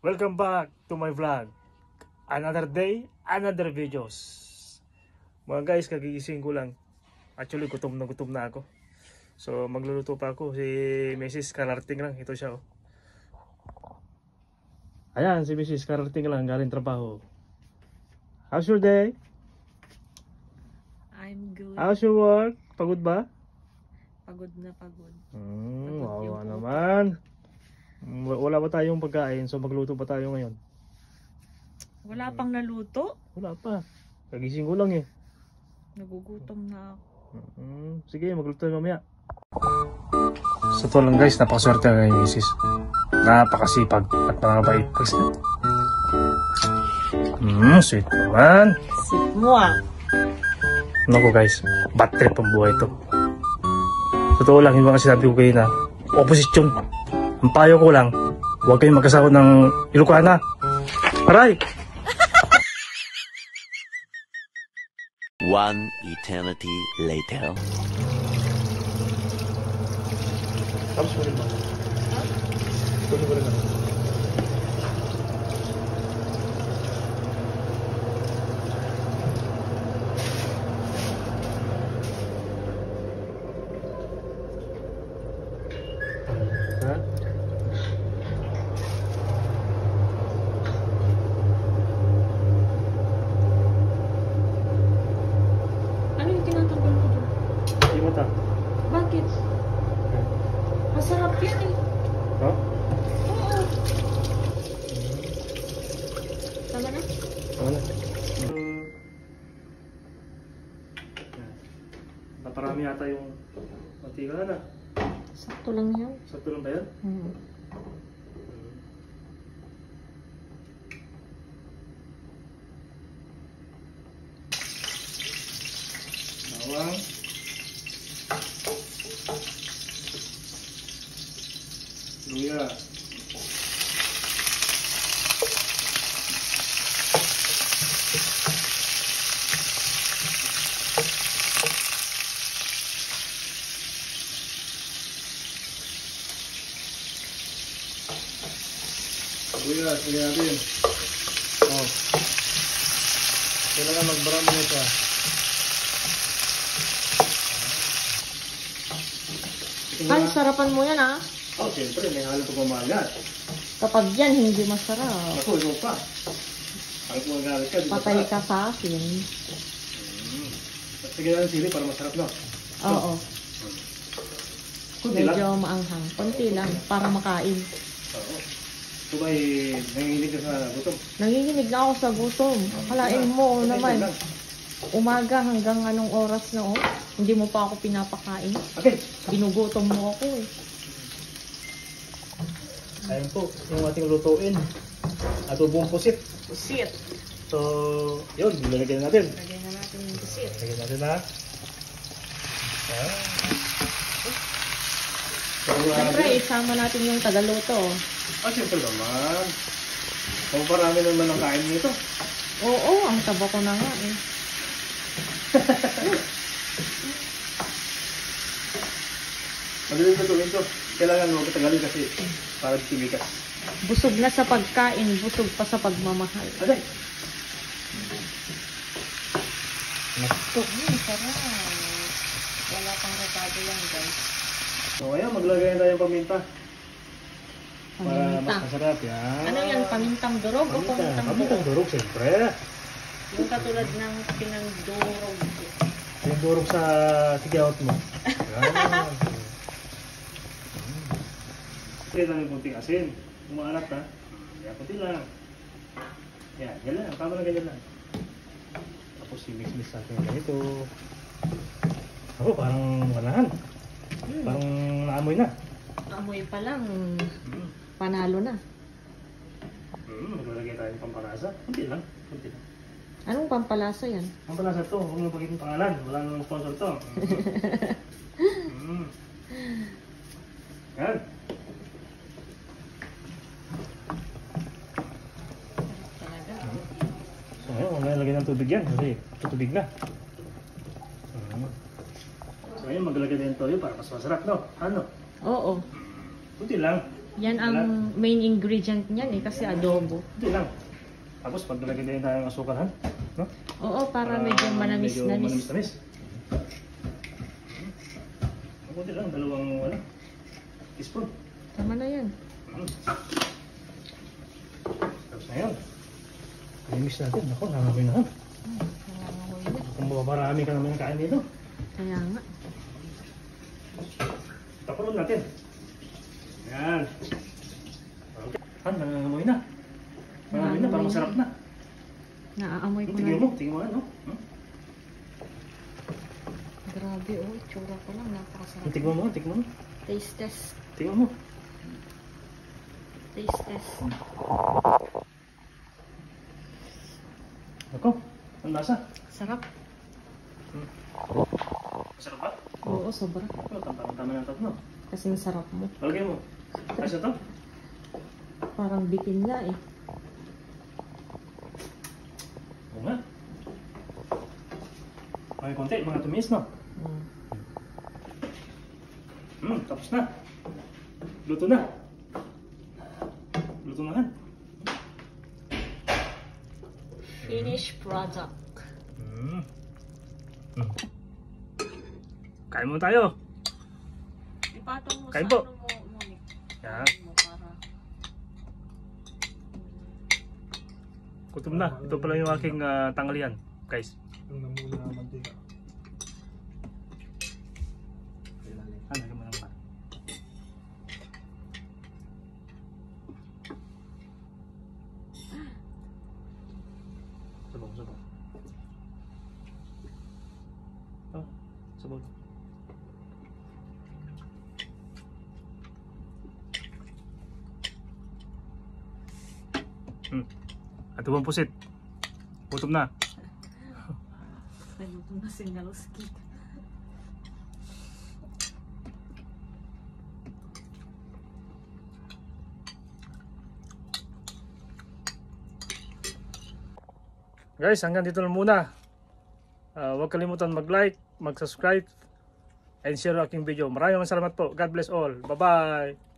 Welcome back to my vlog. Another day, another videos. Mga guys, kagigising ko lang. Actually, gutom na ako. So, magluluto pa ako. Si Mrs. Kararating lang. Ito siya, oh. Ayan, si Mrs. Kararating lang. Galing trabaho. How's your day? I'm good. How's your work? Pagod ba? Pagod na pagod. Wawa naman. Wala pa tayong pagkain, so magluto pa tayo ngayon. Wala pang naluto? Wala pa. Kagising ko lang eh. Nagugutom na ako. Sige, magluto tayo mamaya. Sa to lang guys, napakaswerte nga yung misis. Napakasipag at nakabait. Sweet naman. Sip mo ah. Naku guys, bad trip ang buhay to. Totoo lang, yung mga sinabi ko kayo na opposite. Ang payo ko lang, huwag kayong magkasako ng Ilocana. Aray! One eternity later. Tapos mo rin ba? Tapos mo rin ba? Bakit? Masarap yan eh. Ha? Oo. Tama na? Tama na. Naparami yata yung mantika na. Sakto lang yan. Sakto lang ba yan? Bawang. Luya. Luya, sige natin. Oh. Kailangan magbarami na ito. Ay, sarapan mo yan ah. Oh, siyempre, may halong pagmamalat. Kapag yan, hindi masarap. Ako, ikaw pa. Kahit magalit ka, di ba? Patay ka sa akin. Sige lang sili para masarap, no? Oo. Kunti lang. Medyo maanghang. Konti lang, para makain. Oo. Ito ba'y nanginginig ka sa gutom? Nanginginig na ako sa gutom. Akalain mo naman, umaga hanggang anong oras na oh. Hindi mo pa ako pinapakain. Okay. Binugutom mo ako eh. Ayun po, yung ating lutuin. Adobong pusit. Pusit. So, yun, nilagyan natin. Lagyan na natin yung pusit. Lagyan natin na. Siyempre, isama natin yung tagaluto. Siyempre naman. Kung parami naman ang kain nito. Oo, ang taba ko na nga eh. Madaling lutuin to. Kailangan mo katagalin kasi para tumigas. Busog na sa pagkain, busog pa sa pagmamahal. Aday! Ito, sarap. Wala pang ratado yan, guys. So ngayon, maglagay na tayong paminta. Para Paminta. mas masarap yan. Ano yan? Pamintang durog o pamintang Pamintang durog? durog, siyempre. Yung katulad ng pinangdurog. Yung durog sa sigawat mo. Yan. Kaya lang yung kunting asin. Umaalat ha. Yan, kunti lang. Yan, yan lang. Tama na ganyan lang. Tapos i-mix-mix natin ganito. Ako, parang walahan. Parang naamoy na. Amoy pa lang. Panalo na. Maglalagay tayo ng pampalasa. Kunti lang. Kunti lang. Anong pampalasa yan? Pampalasa to. Huwag mo pagiging pangalan. Wala nang sponsor to. Yan. So ngayon, huwag na lagyan ng tubig yan kasi tutubig na. So ngayon, maglagay din ng toyo para mas masarap, no? Ano? Oo. Kunti lang. Yan ang main ingredient niyan eh, kasi adobo. Hindi lang. Tapos pag nalagyan din tayo ng asukal, ha? No? Oo, para medyo manamis-namis. Manamis-namis. Kunti lang, dalawang teaspoon. Tama na yan. Tapos na yun. I-mix natin. Ako, nangamoy na. Nangangamoy na. Kung maparami ka naman ng kain dito. Kaya nga. Tapunin natin. Yan. Okay. Nangangamoy na. Nangangamoy na, parang masarap na. Naaamoy ko Tingnan na. mo, tingnan mo ano. Grabe oh, tsura ko lang, napakasarap. Tingnan mo, tingnan mo. Taste test. Tingnan mo. Taste test. Ako, ang lasa. Sarap. Sarap ba? Oo, sobra. Oh, tama na tatlo. Kasing sarap mo. Lagay mo. Ayos na to? Parang bitin na eh. Oo nga. Okay, konti, mga tumis, no? Tapos na. Luto na. Luto na yan. Finished product. Kain mo tayo. Ipatong mo Kain sa po. ano mo, Monique. Yan. Mo para... Gutom na. Ito pala yung aking tanghalian, guys. Yung namula ng mantika. Lagyan mo lang ba? Sabaw, sabaw. Oh, sabaw. At ibang pusit. Gutom na. Naluto na si Nalski. Guys, hanggang dito lang muna. Huwag kalimutan mag-like, mag-subscribe, and share ang aking video. Maraming salamat po. God bless all. Bye-bye.